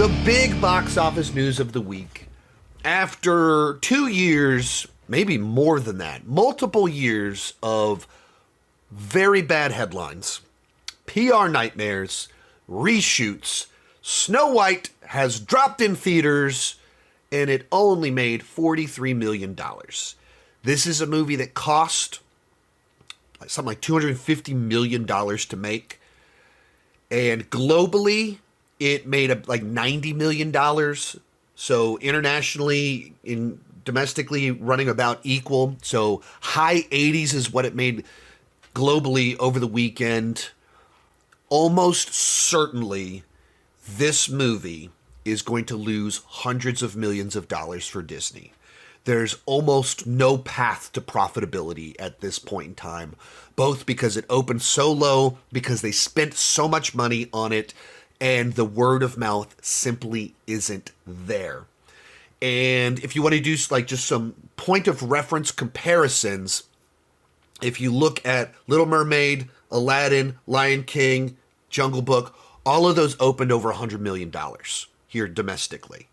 The big box office news of the week. After 2 years, maybe more than that, multiple years of very bad headlines, PR nightmares, reshoots, Snow White has dropped in theaters and it only made $43 million. This is a movie that cost something like $250 million to make. And globally, it made like $90 million. So internationally, domestically, running about equal. So high 80s is what it made globally over the weekend. Almost certainly, this movie is going to lose hundreds of millions of dollars for Disney. There's almost no path to profitability at this point in time, both because it opened so low, because they spent so much money on it, and the word of mouth simply isn't there. And if you want to do like just some point of reference comparisons, if you look at Little Mermaid, Aladdin, Lion King, Jungle Book, all of those opened over $100 million here domestically.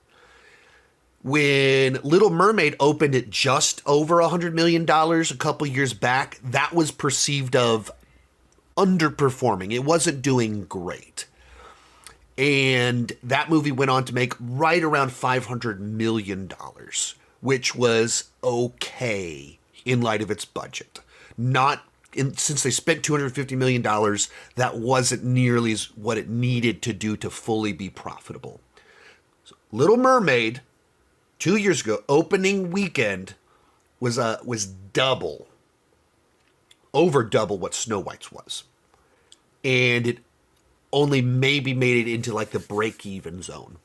When Little Mermaid opened at just over $100 million a couple years back, that was perceived of underperforming. It wasn't doing great. And that movie went on to make right around $500 million, which was okay in light of its budget. Since they spent $250 million, that wasn't nearly as what it needed to do to fully be profitable. So Little Mermaid, 2 years ago, opening weekend was over double what Snow White's was. And it only maybe made it into like the break-even zone.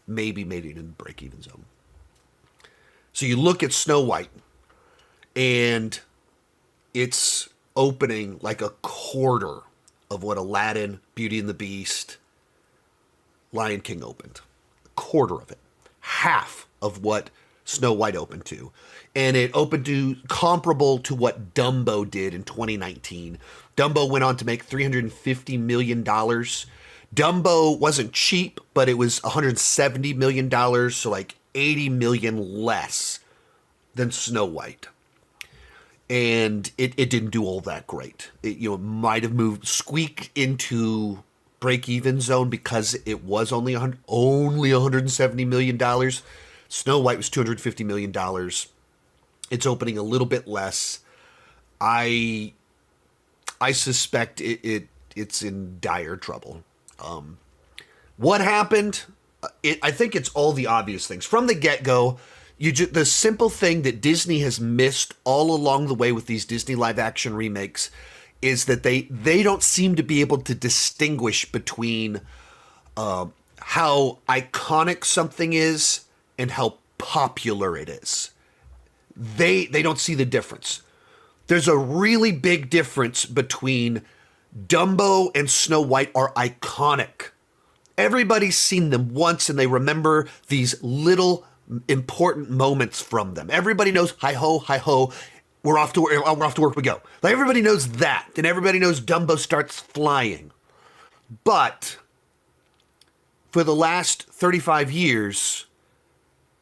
So you look at Snow White, and it's opening like a quarter of what Aladdin, Beauty and the Beast, Lion King opened. A quarter of it. Half of what Snow White opened to. And it opened to comparable to what Dumbo did in 2019. Dumbo went on to make $350 million. Dumbo wasn't cheap, but it was $170 million, so like $80 million less than Snow White. And it didn't do all that great. It might have squeaked into break-even zone because it was only $170 million. Snow White was $250 million. It's opening a little bit less. I suspect it's in dire trouble. What happened? I think it's all the obvious things. From the get-go, the simple thing that Disney has missed all along the way with these Disney live-action remakes is that they don't seem to be able to distinguish between how iconic something is and how popular it is. They don't see the difference. There's a really big difference between Dumbo and Snow White are iconic. Everybody's seen them once and they remember these little important moments from them. Everybody knows hi ho, we're off to work we go. Like everybody knows that, and everybody knows Dumbo starts flying. But for the last 35 years,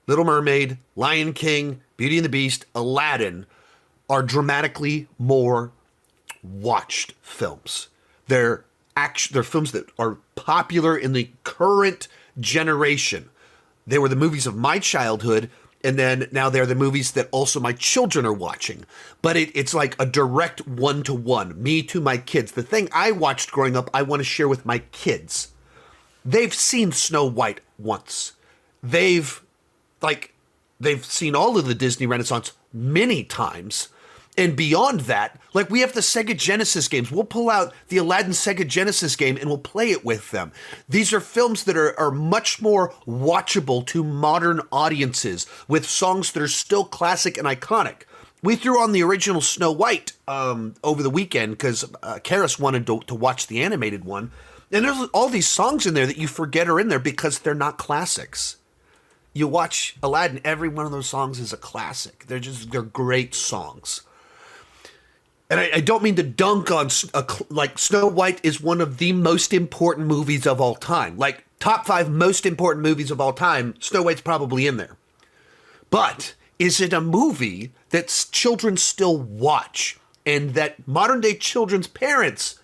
Little Mermaid, Lion King, Beauty and the Beast, Aladdin are dramatically more watched films. They're films that are popular in the current generation. They were the movies of my childhood, and then now they're the movies that also my children are watching. But it's like a direct one-to-one, me to my kids. The thing I watched growing up, I want to share with my kids. They've seen Snow White once. They've seen all of the Disney Renaissance many times. And beyond that, like we have the Sega Genesis games. We'll pull out the Aladdin Sega Genesis game and we'll play it with them. These are films that are much more watchable to modern audiences with songs that are still classic and iconic. We threw on the original Snow White over the weekend because Karis wanted to watch the animated one. And there's all these songs in there that you forget are in there because they're not classics. You watch Aladdin, every one of those songs is a classic. They're great songs. and I don't mean to dunk on like Snow White is one of the most important movies of all time. Like top 5 most important movies of all time, Snow White's probably in there. But is it a movie that children still watch and that modern day children's parents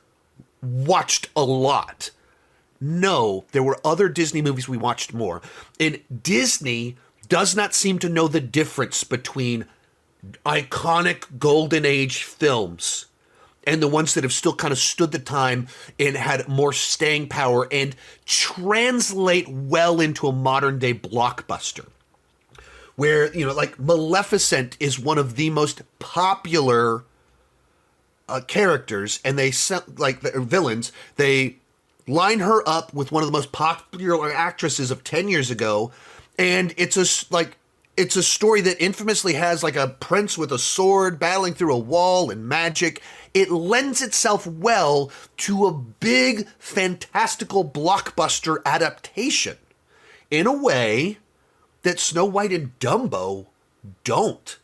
watched a lot? No, there were other Disney movies we watched more. And Disney does not seem to know the difference between iconic golden age films and the ones that have still kind of stood the time and had more staying power and translate well into a modern day blockbuster. Where, you know, like Maleficent is one of the most popular characters, and they like the villains, they line her up with one of the most popular actresses of 10 years ago, and it's a story that infamously has like a prince with a sword battling through a wall and magic. It lends itself well to a big, fantastical blockbuster adaptation in a way that Snow White and Dumbo don't.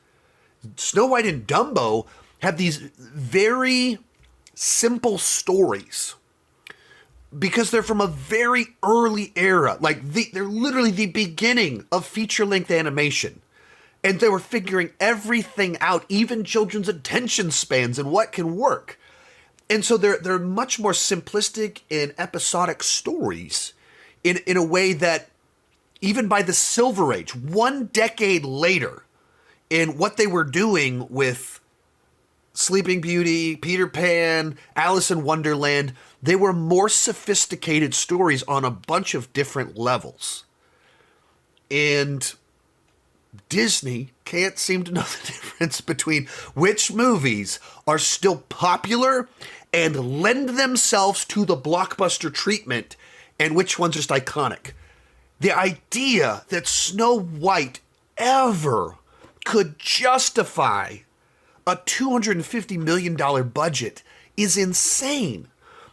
Snow White and Dumbo have these very simple stories because they're from a very early era. Like they're literally the beginning of feature-length animation. And they were figuring everything out, even children's attention spans and what can work. And so they're much more simplistic and episodic stories in a way that even by the Silver Age, 1 decade later, in what they were doing with Sleeping Beauty, Peter Pan, Alice in Wonderland, they were more sophisticated stories on a bunch of different levels. And Disney can't seem to know the difference between which movies are still popular and lend themselves to the blockbuster treatment and which ones are just iconic. The idea that Snow White ever could justify a $250 million budget is insane.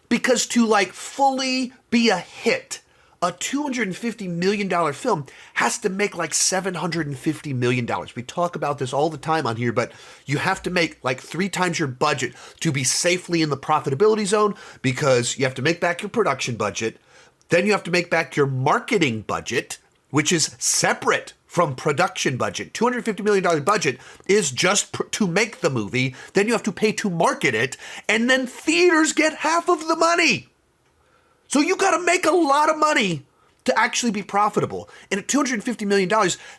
Because to like fully be a hit, a $250 million film has to make like $750 million. We talk about this all the time on here, but you have to make like 3 times your budget to be safely in the profitability zone because you have to make back your production budget. Then you have to make back your marketing budget, which is separate from production budget. $250 million budget is just to make the movie. Then you have to pay to market it. And then theaters get half of the money. So you got to make a lot of money to actually be profitable. And at $250 million,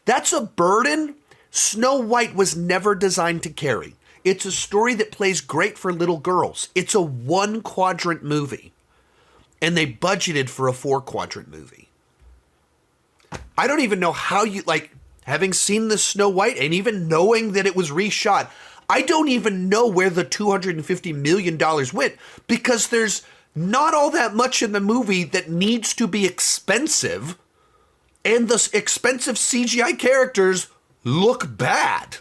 that's a burden Snow White was never designed to carry. It's a story that plays great for little girls. It's a 1-quadrant movie. And they budgeted for a 4-quadrant movie. I don't even know how you, like, having seen the Snow White and even knowing that it was reshot, I don't even know where the $250 million went because there's not all that much in the movie that needs to be expensive, and the expensive CGI characters look bad.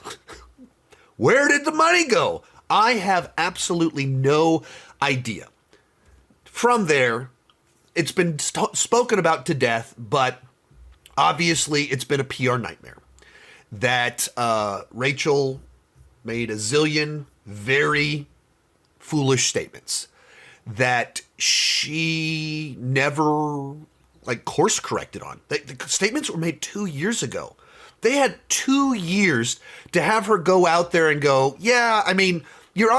Where did the money go? I have absolutely no idea. From there, it's been spoken about to death, but obviously it's been a PR nightmare. That Rachel made a zillion very foolish statements that she never like course corrected on. The statements were made 2 years ago. They had 2 years to have her go out there and go, yeah, I mean, you're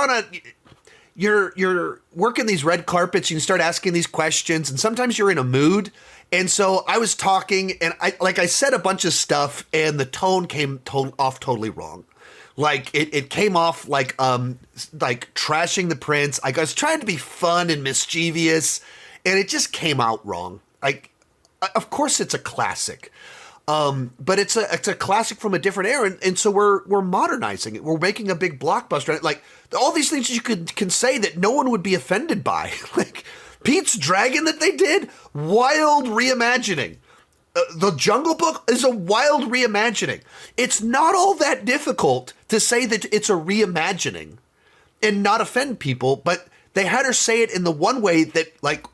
working these red carpets, you start asking these questions, and sometimes you're in a mood. And so I was talking, and I said a bunch of stuff, and the tone came off totally wrong. Like it came off like trashing the prince. I was trying to be fun and mischievous, and it just came out wrong. Like, of course it's a classic. But it's a classic from a different era, and so we're modernizing it. We're making a big blockbuster. Like all these things you can say that no one would be offended by. Like Pete's Dragon that they did, wild reimagining. The Jungle Book is a wild reimagining. It's not all that difficult to say that it's a reimagining and not offend people, but they had her say it in the one way that like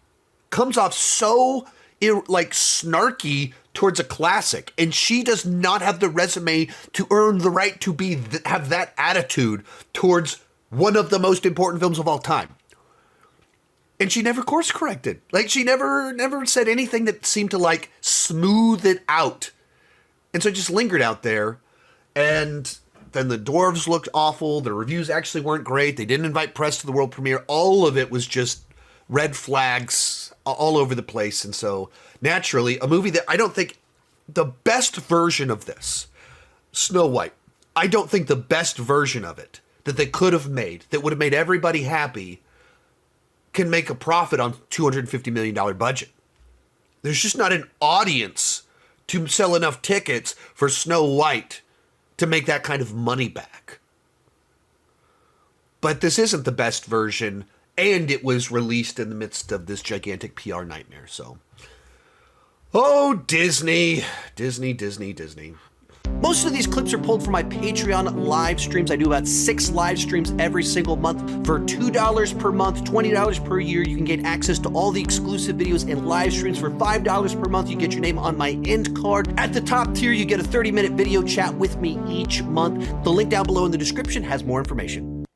comes off so snarky towards a classic, and she does not have the resume to earn the right to have that attitude towards one of the most important films of all time. And she never course corrected. Like, she never said anything that seemed to, like, smooth it out. And so it just lingered out there. And then the dwarves looked awful. The reviews actually weren't great. They didn't invite press to the world premiere. All of it was just red flags all over the place. And so, naturally, a movie that I don't think the best version of this, Snow White, I don't think the best version of it that they could have made, that would have made everybody happy, can make a profit on $250 million budget. There's just not an audience to sell enough tickets for Snow White to make that kind of money back. But this isn't the best version, and it was released in the midst of this gigantic PR nightmare, so. Oh, Disney. Disney. Most of these clips are pulled from my Patreon live streams. I do about 6 live streams every single month. For $2 per month, $20 per year, you can get access to all the exclusive videos and live streams. For $5 per month, you get your name on my end card. At the top tier, you get a 30-minute video chat with me each month. The link down below in the description has more information.